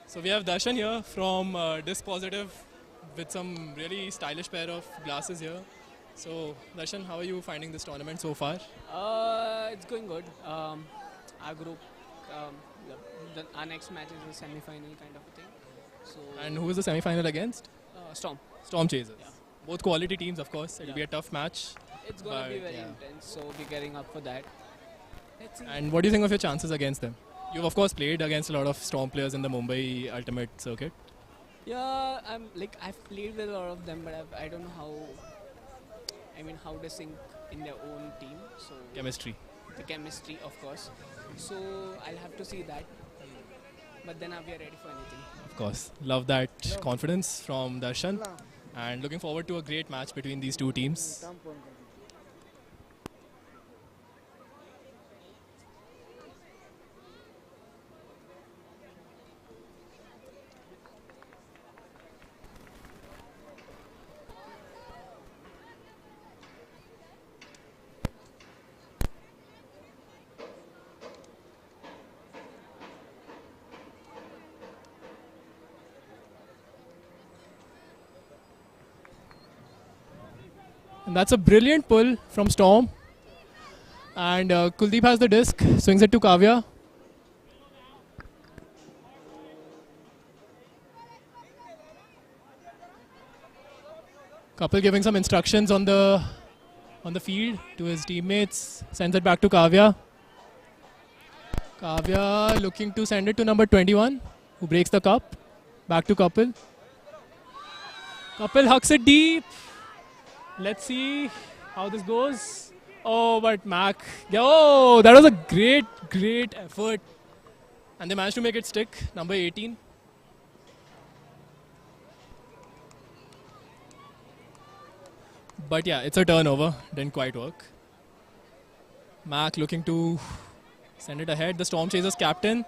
So we have Darshan here from Disc Positive with some really stylish pair of glasses here. So Darshan, how are you finding this tournament so far? It's going good. Our group, our next match is a semi-final kind of a thing. So And who is the semi-final against? Storm. Storm Chasers. Yeah. Both quality teams, of course. It'll be a tough match. It's going to be But, very yeah. intense, so we're getting up for that. Let's see. And what do you think of your chances against them? You've of course played against a lot of Storm players in the Mumbai Ultimate circuit. Yeah, I've played with a lot of them, but I don't know how they sync in their own team. So Chemistry. the chemistry, of course. So I'll have to see that. But then we are ready for anything. Of course. Love that confidence from Darshan. And looking forward to a great match between these two teams. And that's a brilliant pull from Storm. And Kuldeep has the disc, swings it to Kavya. Kapil giving some instructions on the field to his teammates. Sends it back to Kavya. Kavya looking to send it to number 21, who breaks the cup. Back to Kapil. Kapil hucks it deep. Let's see how this goes. Oh, but Mac. Oh, that was a great effort. And they managed to make it stick. Number 18. But yeah, it's a turnover. Didn't quite work. Mac looking to send it ahead. The Storm Chasers captain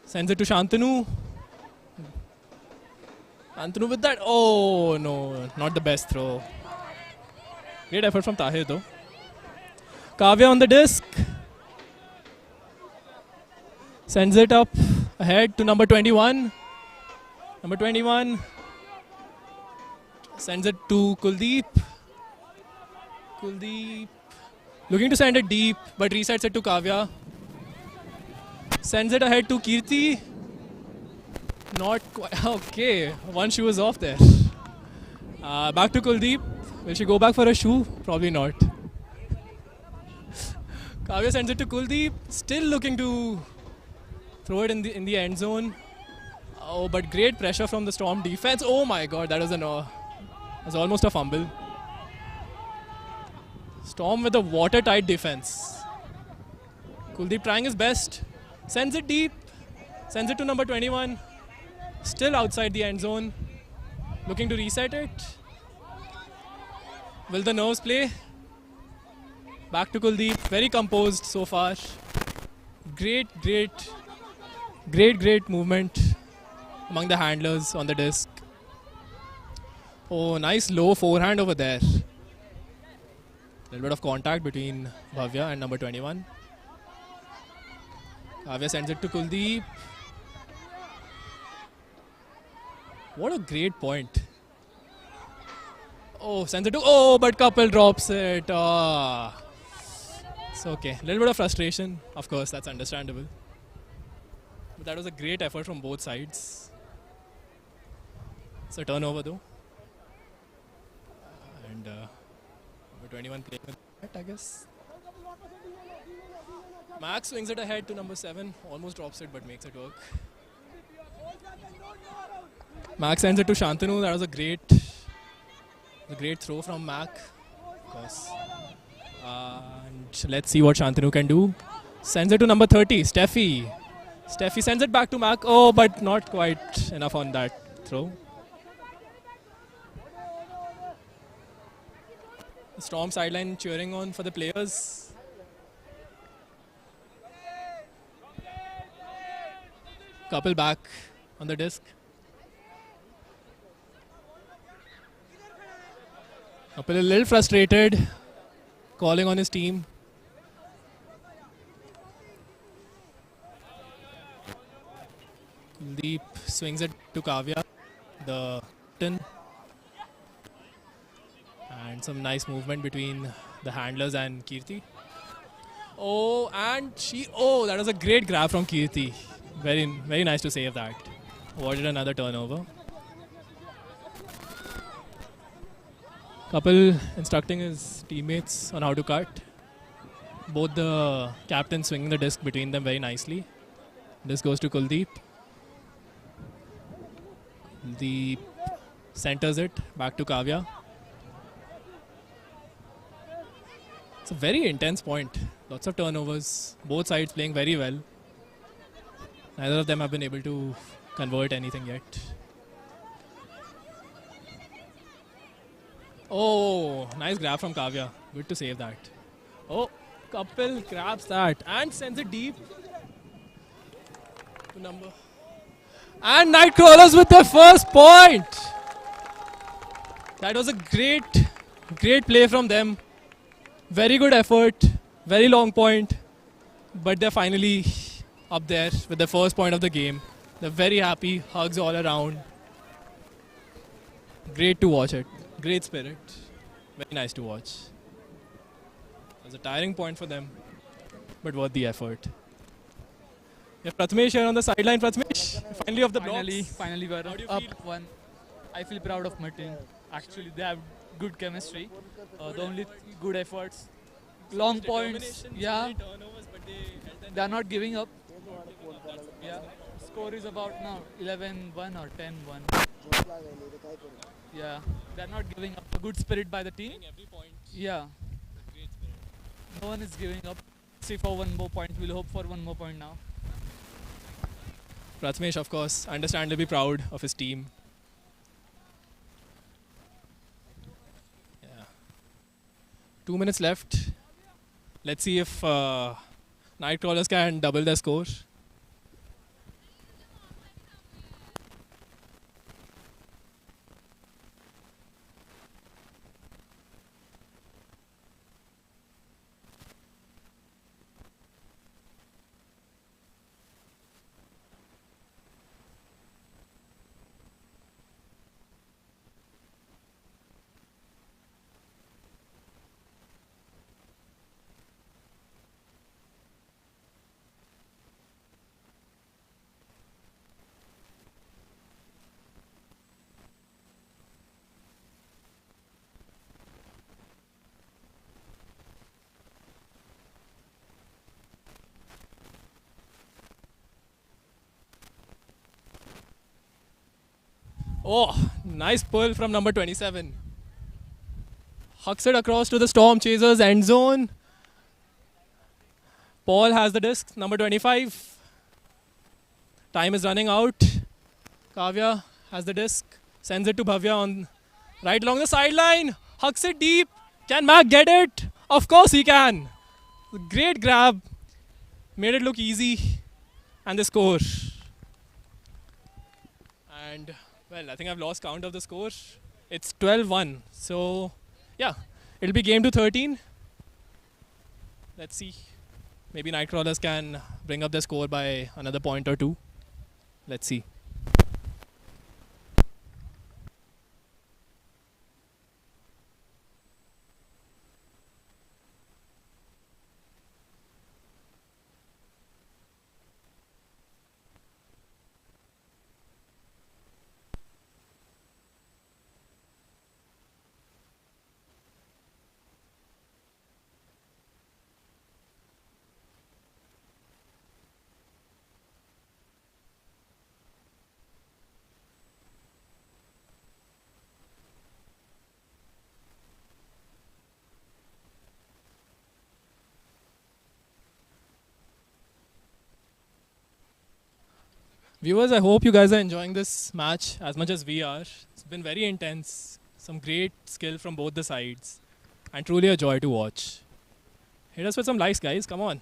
sends it to Shantanu. Shantanu with that. Oh no, not the best throw. Great effort from Tahir though. Kavya on the disc. Sends it up ahead to number 21. Number 21 sends it to Kuldeep. Kuldeep looking to send it deep, but resets it to Kavya. Sends it ahead to Kirti. Not quite. Okay, one shoe is off there. Back to Kuldeep. Will she go back for a shoe? Probably not. Kavya sends it to Kuldeep. Still looking to throw it in the end zone. Oh, but great pressure from the Storm defense. Oh my God, that was was almost a fumble. Storm with a watertight defense. Kuldeep trying his best. Sends it deep. Sends it to number 21. Still outside the end zone. Looking to reset it. Will the nerves play? Back to Kuldeep. Very composed so far. Great movement among the handlers on the disc. Oh, nice low forehand over there. A little bit of contact between Bhavya and number 21. Kavya sends it to Kuldeep. What a great point. Oh, sends it to... Oh, but Kapil drops it. Ah. It's okay. A little bit of frustration. Of course, that's understandable. But that was a great effort from both sides. It's a turnover though. And number 21 playing with that, I guess. Max swings it ahead to number 7. Almost drops it, but makes it work. Max sends it to Shantanu. That was a great throw from Mac. Of course. And let's see what Shantanu can do. Sends it to number 30, Steffi. Steffi sends it back to Mac. Oh, but not quite enough on that throw. The Storm sideline cheering on for the players. Kapil back on the disc. Kapil a little frustrated, calling on his team. Kuldeep swings it to Kavya, the captain. And some nice movement between the handlers and Kirti. Oh, and that was a great grab from Kirti. Very nice to save that. Avoided another turnover. Kapil instructing his teammates on how to cut. Both the captains swinging the disc between them very nicely. This goes to Kuldeep. Kuldeep centers it back to Kavya. It's a very intense point. Lots of turnovers. Both sides playing very well. Neither of them have been able to convert anything yet. Oh, nice grab from Kavya. Good to save that. Oh, Kapil grabs that and sends it deep to number. And Nightcrawlers with their first point. That was a great play from them. Very good effort, very long point, but they're finally up there with the first point of the game. They're very happy, hugs all around. Great to watch it, great spirit, very nice to watch. was a tiring point for them, but worth the effort. Yeah, Prathamesh here on the sideline. Prathamesh, finally off the blocks. Finally, we're How do you up feel? one. I feel proud of my team. Actually, they have good chemistry. The only good efforts, long points. Determination, Yeah, so many turnovers, but they held them. they are not giving up. Yeah, score is about now 11-1 or 10-1. Yeah, they're not giving up. A good spirit by the team. Every point. Yeah, Great spirit. no one is giving up. See for one more point. We'll hope for one more point now. Prathamesh, of course, understandably proud of his team. Yeah. 2 minutes left. Let's see if Nightcrawlers can double their score. Oh, nice pull from number 27. Hucks it across to the Storm Chasers end zone. Paul has the disc, number 25. Time is running out. Kavya has the disc, sends it to Bhavya on right along the sideline. Hucks it deep. Can Mac get it? Of course he can. Great grab. Made it look easy. And the score. And well, I think I've lost count of the score. It's 12-1. So, yeah, it'll be game to 13. Let's see. Maybe Nightcrawlers can bring up the score by another point or two. Let's see. Viewers, I hope you guys are enjoying this match as much as we are. It's been very intense. Some great skill from both the sides. And truly a joy to watch. Hit us with some likes, guys. Come on.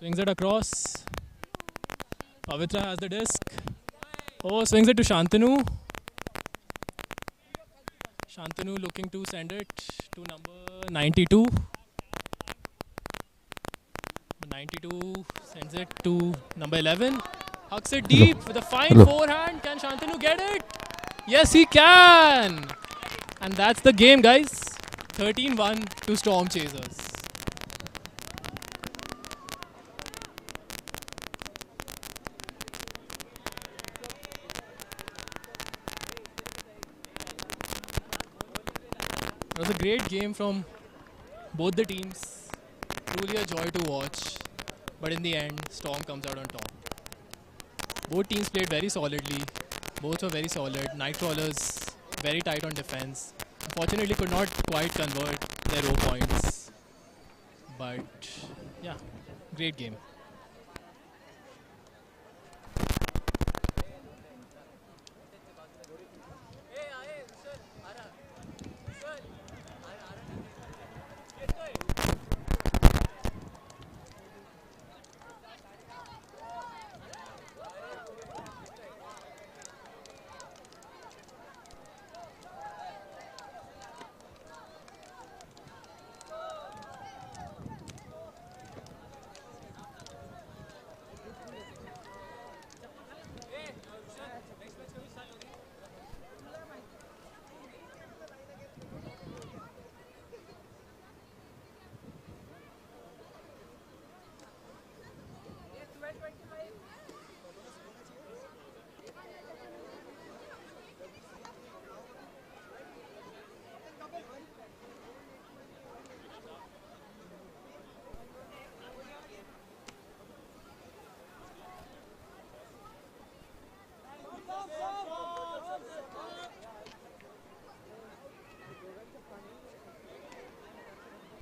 Swings it across. Pavitra has the disc. Oh, swings it to Shantanu. Shantanu looking to send it to number 92. 92 sends it to number 11. Hucks it deep with a fine forehand. Can Shantanu get it? Yes, he can. And that's the game, guys. 13-1 to Storm Chasers. It was a great game from both the teams. Truly a joy to watch. But in the end, Storm comes out on top. Both teams played very solidly. Both were very solid. Nightcrawlers very tight on defense. Unfortunately, could not quite convert their row points. But yeah, great game.